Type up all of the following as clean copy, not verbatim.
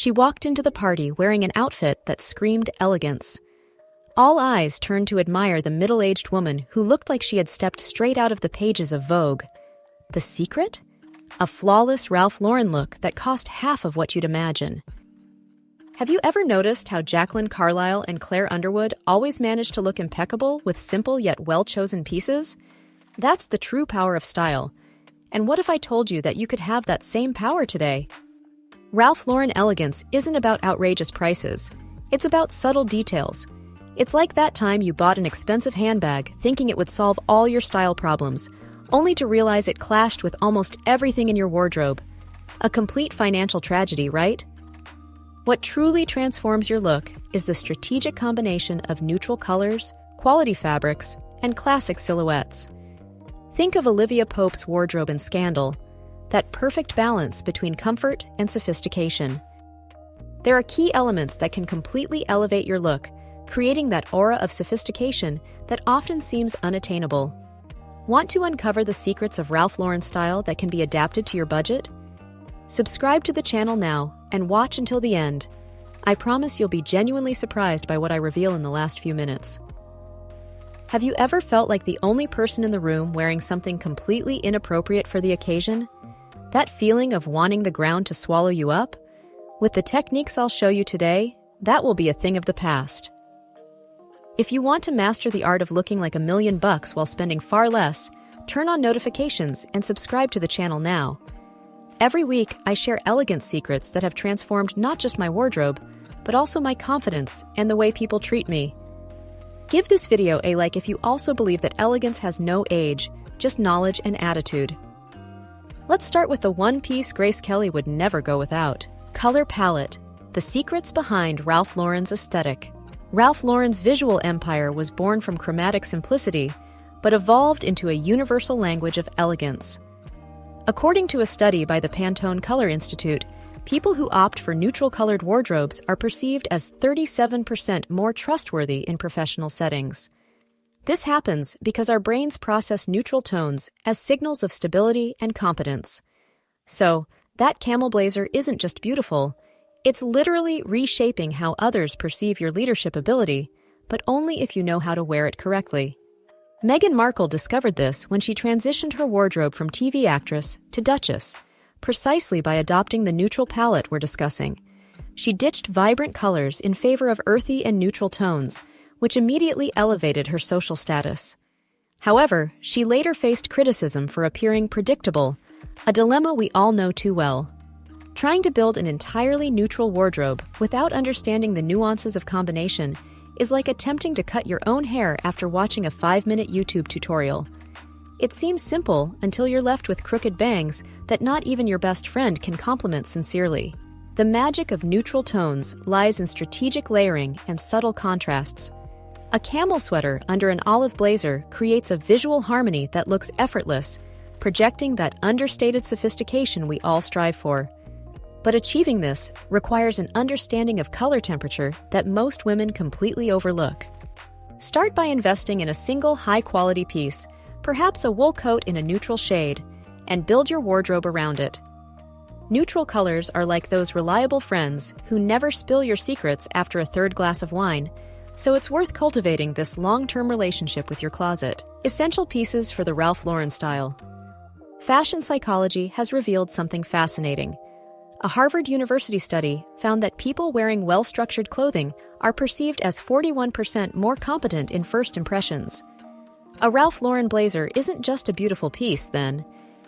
She walked into the party wearing an outfit that screamed elegance. All eyes turned to admire the middle-aged woman who looked like she had stepped straight out of the pages of Vogue. The secret? A flawless Ralph Lauren look that cost half of what you'd imagine. Have you ever noticed how Jacqueline Carlisle and Claire Underwood always manage to look impeccable with simple yet well-chosen pieces? That's the true power of style. And what if I told you that you could have that same power today? Ralph Lauren elegance isn't about outrageous prices. It's about subtle details. It's like that time you bought an expensive handbag thinking it would solve all your style problems, only to realize it clashed with almost everything in your wardrobe. A complete financial tragedy, right? What truly transforms your look is the strategic combination of neutral colors, quality fabrics, and classic silhouettes. Think of Olivia Pope's wardrobe in Scandal, that perfect balance between comfort and sophistication. There are key elements that can completely elevate your look, creating that aura of sophistication that often seems unattainable. Want to uncover the secrets of Ralph Lauren style that can be adapted to your budget? Subscribe to the channel now and watch until the end. I promise you'll be genuinely surprised by what I reveal in the last few minutes. Have you ever felt like the only person in the room wearing something completely inappropriate for the occasion? That feeling of wanting the ground to swallow you up? With the techniques I'll show you today, that will be a thing of the past. If you want to master the art of looking like $1 million while spending far less, turn on notifications and subscribe to the channel now. Every week, I share elegance secrets that have transformed not just my wardrobe, but also my confidence and the way people treat me. Give this video a like if you also believe that elegance has no age, just knowledge and attitude. Let's start with the one piece Grace Kelly would never go without. Color palette. The secrets behind Ralph Lauren's aesthetic. Ralph Lauren's visual empire was born from chromatic simplicity, but evolved into a universal language of elegance. According to a study by the Pantone Color Institute, people who opt for neutral-colored wardrobes are perceived as 37% more trustworthy in professional settings. This happens because our brains process neutral tones as signals of stability and competence. So, that camel blazer isn't just beautiful, it's literally reshaping how others perceive your leadership ability, but only if you know how to wear it correctly. Meghan Markle discovered this when she transitioned her wardrobe from TV actress to duchess, precisely by adopting the neutral palette we're discussing. She ditched vibrant colors in favor of earthy and neutral tones, which immediately elevated her social status. However, she later faced criticism for appearing predictable, a dilemma we all know too well. Trying to build an entirely neutral wardrobe without understanding the nuances of combination is like attempting to cut your own hair after watching a 5-minute YouTube tutorial. It seems simple until you're left with crooked bangs that not even your best friend can compliment sincerely. The magic of neutral tones lies in strategic layering and subtle contrasts. A camel sweater under an olive blazer creates a visual harmony that looks effortless, projecting that understated sophistication we all strive for. But achieving this requires an understanding of color temperature that most women completely overlook. Start by investing in a single high-quality piece, perhaps a wool coat in a neutral shade, and build your wardrobe around it. Neutral colors are like those reliable friends who never spill your secrets after a third glass of wine, so it's worth cultivating this long-term relationship with your closet. Essential pieces for the Ralph Lauren style. Fashion psychology has revealed something fascinating. A Harvard University study found that people wearing well-structured clothing are perceived as 41% more competent in first impressions. A Ralph Lauren blazer isn't just a beautiful piece, then.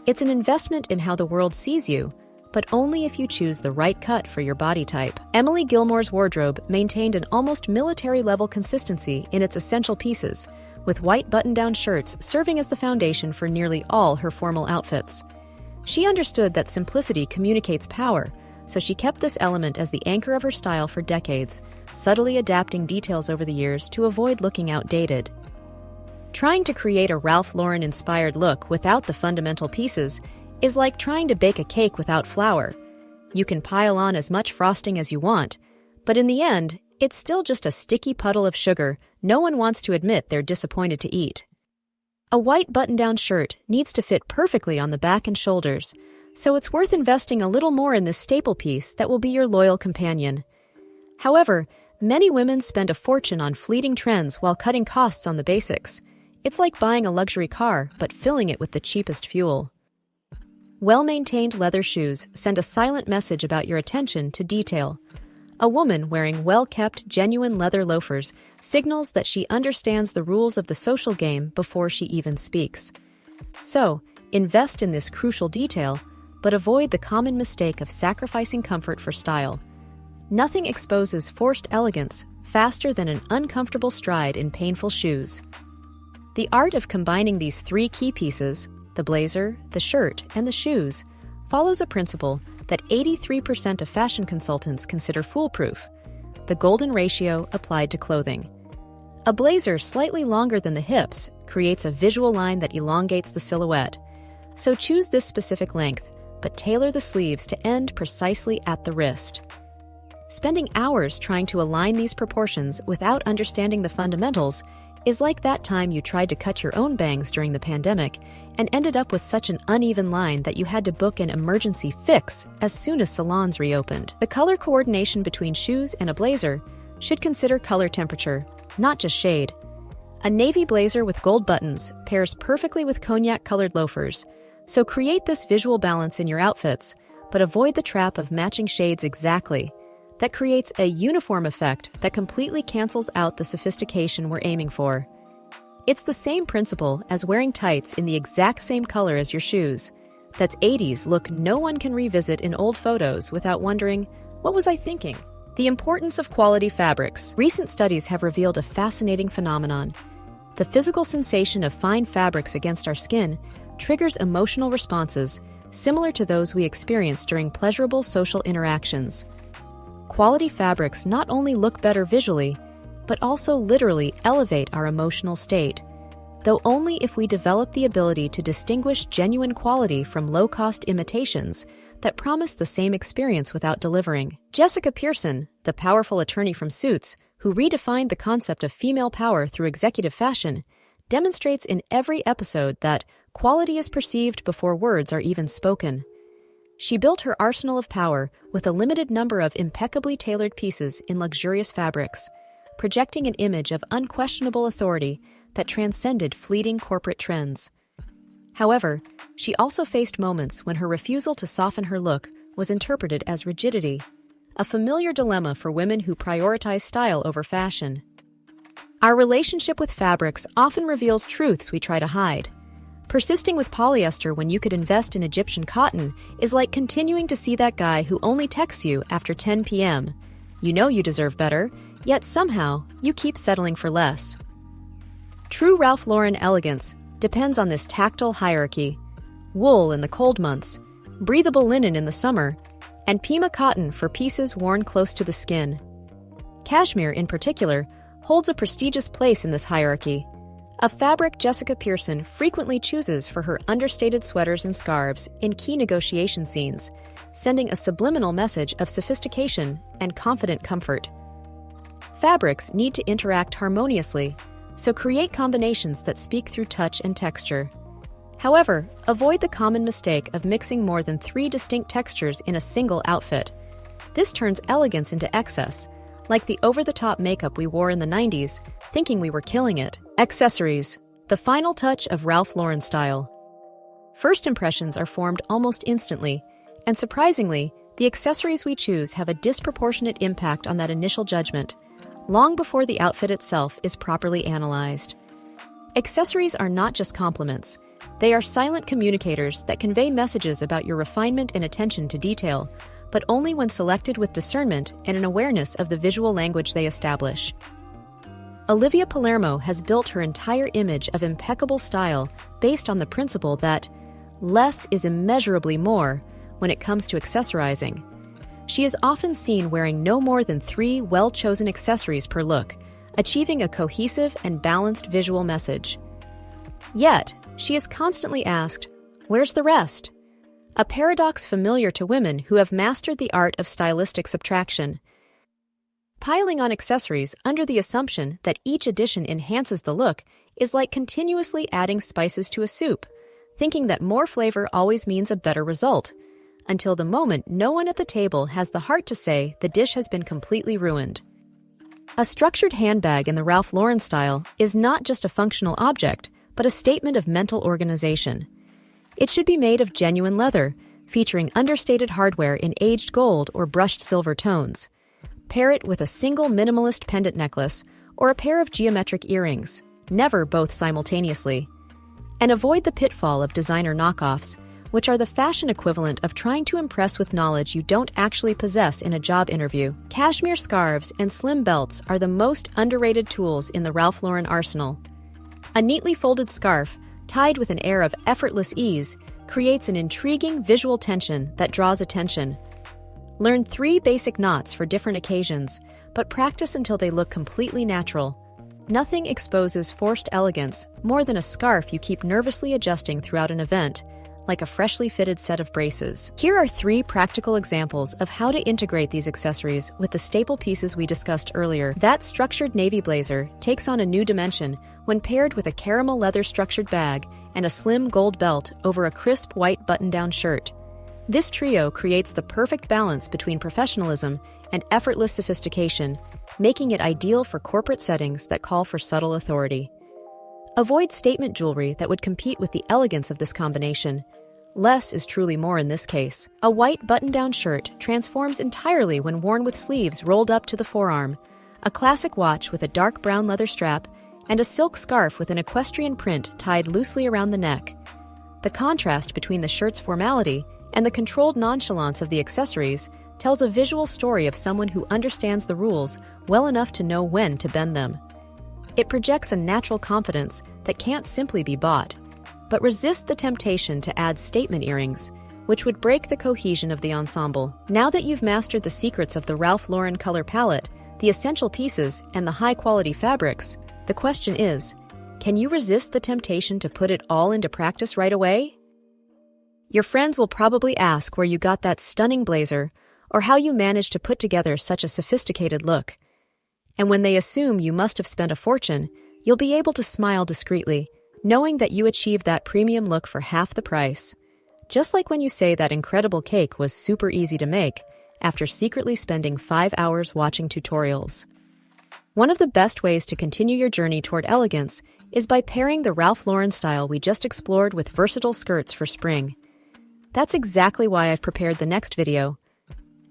It's an investment in how the world sees you, but only if you choose the right cut for your body type. Emily Gilmore's wardrobe maintained an almost military-level consistency in its essential pieces, with white button-down shirts serving as the foundation for nearly all her formal outfits. She understood that simplicity communicates power, so she kept this element as the anchor of her style for decades, subtly adapting details over the years to avoid looking outdated. Trying to create a Ralph Lauren-inspired look without the fundamental pieces is like trying to bake a cake without flour. You can pile on as much frosting as you want, but in the end, it's still just a sticky puddle of sugar no one wants to admit they're disappointed to eat. A white button-down shirt needs to fit perfectly on the back and shoulders, so it's worth investing a little more in this staple piece that will be your loyal companion. However, many women spend a fortune on fleeting trends while cutting costs on the basics. It's like buying a luxury car, but filling it with the cheapest fuel. Well-maintained leather shoes send a silent message about your attention to detail. A woman wearing well-kept, genuine leather loafers signals that she understands the rules of the social game before she even speaks. So, invest in this crucial detail, but avoid the common mistake of sacrificing comfort for style. Nothing exposes forced elegance faster than an uncomfortable stride in painful shoes. The art of combining these three key pieces, the blazer, the shirt, and the shoes, follows a principle that 83% of fashion consultants consider foolproof: the golden ratio applied to clothing. A blazer slightly longer than the hips creates a visual line that elongates the silhouette. So choose this specific length, but tailor the sleeves to end precisely at the wrist. Spending hours trying to align these proportions without understanding the fundamentals is like that time you tried to cut your own bangs during the pandemic and ended up with such an uneven line that you had to book an emergency fix as soon as salons reopened. The color coordination between shoes and a blazer should consider color temperature, not just shade. A navy blazer with gold buttons pairs perfectly with cognac-colored loafers, so create this visual balance in your outfits, but avoid the trap of matching shades exactly. That creates a uniform effect that completely cancels out the sophistication we're aiming for. It's the same principle as wearing tights in the exact same color as your shoes. That's 80s look no one can revisit in old photos without wondering, what was I thinking? The importance of quality fabrics. Recent studies have revealed a fascinating phenomenon. The physical sensation of fine fabrics against our skin triggers emotional responses similar to those we experience during pleasurable social interactions. Quality fabrics not only look better visually, but also literally elevate our emotional state, though only if we develop the ability to distinguish genuine quality from low-cost imitations that promise the same experience without delivering. Jessica Pearson, the powerful attorney from Suits, who redefined the concept of female power through executive fashion, demonstrates in every episode that quality is perceived before words are even spoken. She built her arsenal of power with a limited number of impeccably tailored pieces in luxurious fabrics, projecting an image of unquestionable authority that transcended fleeting corporate trends. However, she also faced moments when her refusal to soften her look was interpreted as rigidity, a familiar dilemma for women who prioritize style over fashion. Our relationship with fabrics often reveals truths we try to hide. Persisting with polyester when you could invest in Egyptian cotton is like continuing to see that guy who only texts you after 10 p.m. You know you deserve better, yet somehow you keep settling for less. True Ralph Lauren elegance depends on this tactile hierarchy: wool in the cold months, breathable linen in the summer, and Pima cotton for pieces worn close to the skin. Cashmere, in particular, holds a prestigious place in this hierarchy, a fabric Jessica Pearson frequently chooses for her understated sweaters and scarves in key negotiation scenes, sending a subliminal message of sophistication and confident comfort. Fabrics need to interact harmoniously, so create combinations that speak through touch and texture. However, avoid the common mistake of mixing more than 3 distinct textures in a single outfit. This turns elegance into excess, like the over-the-top makeup we wore in the 90s, thinking we were killing it. Accessories, the final touch of Ralph Lauren style. First impressions are formed almost instantly, and surprisingly, the accessories we choose have a disproportionate impact on that initial judgment, long before the outfit itself is properly analyzed. Accessories are not just compliments. They are silent communicators that convey messages about your refinement and attention to detail, but only when selected with discernment and an awareness of the visual language they establish. Olivia Palermo has built her entire image of impeccable style based on the principle that less is immeasurably more when it comes to accessorizing. She is often seen wearing no more than 3 well-chosen accessories per look, achieving a cohesive and balanced visual message. Yet, she is constantly asked, "Where's the rest?" A paradox familiar to women who have mastered the art of stylistic subtraction. Piling on accessories under the assumption that each addition enhances the look is like continuously adding spices to a soup, thinking that more flavor always means a better result. until the moment no one at the table has the heart to say the dish has been completely ruined. A structured handbag in the Ralph Lauren style is not just a functional object, but a statement of mental organization. It should be made of genuine leather, featuring understated hardware in aged gold or brushed silver tones. Pair it with a single minimalist pendant necklace or a pair of geometric earrings, never both simultaneously. And avoid the pitfall of designer knockoffs, which are the fashion equivalent of trying to impress with knowledge you don't actually possess in a job interview. Cashmere scarves and slim belts are the most underrated tools in the Ralph Lauren arsenal. A neatly folded scarf, tied with an air of effortless ease, creates an intriguing visual tension that draws attention. Learn 3 basic knots for different occasions, but practice until they look completely natural. Nothing exposes forced elegance more than a scarf you keep nervously adjusting throughout an event, like a freshly fitted set of braces. Here are 3 practical examples of how to integrate these accessories with the staple pieces we discussed earlier. That structured navy blazer takes on a new dimension when paired with a caramel leather structured bag and a slim gold belt over a crisp white button-down shirt. This trio creates the perfect balance between professionalism and effortless sophistication, making it ideal for corporate settings that call for subtle authority. Avoid statement jewelry that would compete with the elegance of this combination. Less is truly more in this case. A white button-down shirt transforms entirely when worn with sleeves rolled up to the forearm, a classic watch with a dark brown leather strap, and a silk scarf with an equestrian print tied loosely around the neck. The contrast between the shirt's formality and the controlled nonchalance of the accessories tells a visual story of someone who understands the rules well enough to know when to bend them. It projects a natural confidence that can't simply be bought, but resist the temptation to add statement earrings, which would break the cohesion of the ensemble. Now that you've mastered the secrets of the Ralph Lauren color palette, the essential pieces, and the high-quality fabrics, the question is, can you resist the temptation to put it all into practice right away? Your friends will probably ask where you got that stunning blazer or how you managed to put together such a sophisticated look. And when they assume you must have spent a fortune, you'll be able to smile discreetly, knowing that you achieved that premium look for half the price. Just like when you say that incredible cake was super easy to make after secretly spending 5 hours watching tutorials. One of the best ways to continue your journey toward elegance is by pairing the Ralph Lauren style we just explored with versatile skirts for spring. That's exactly why I've prepared the next video.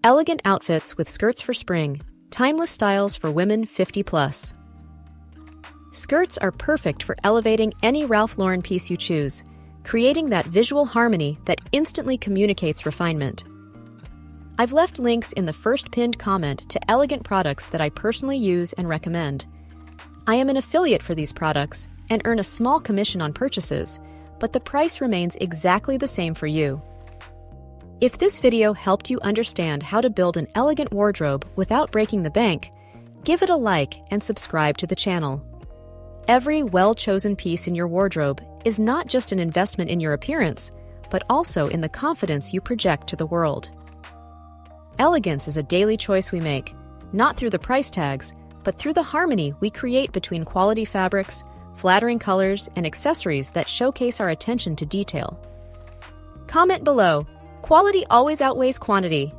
Elegant outfits with skirts for spring, timeless styles for women 50+. Skirts are perfect for elevating any Ralph Lauren piece you choose, creating that visual harmony that instantly communicates refinement. I've left links in the first pinned comment to elegant products that I personally use and recommend. I am an affiliate for these products and earn a small commission on purchases, but the price remains exactly the same for you. If this video helped you understand how to build an elegant wardrobe without breaking the bank, give it a like and subscribe to the channel. Every well-chosen piece in your wardrobe is not just an investment in your appearance, but also in the confidence you project to the world. Elegance is a daily choice we make, not through the price tags, but through the harmony we create between quality fabrics, flattering colors, and accessories that showcase our attention to detail. Comment below. Quality always outweighs quantity.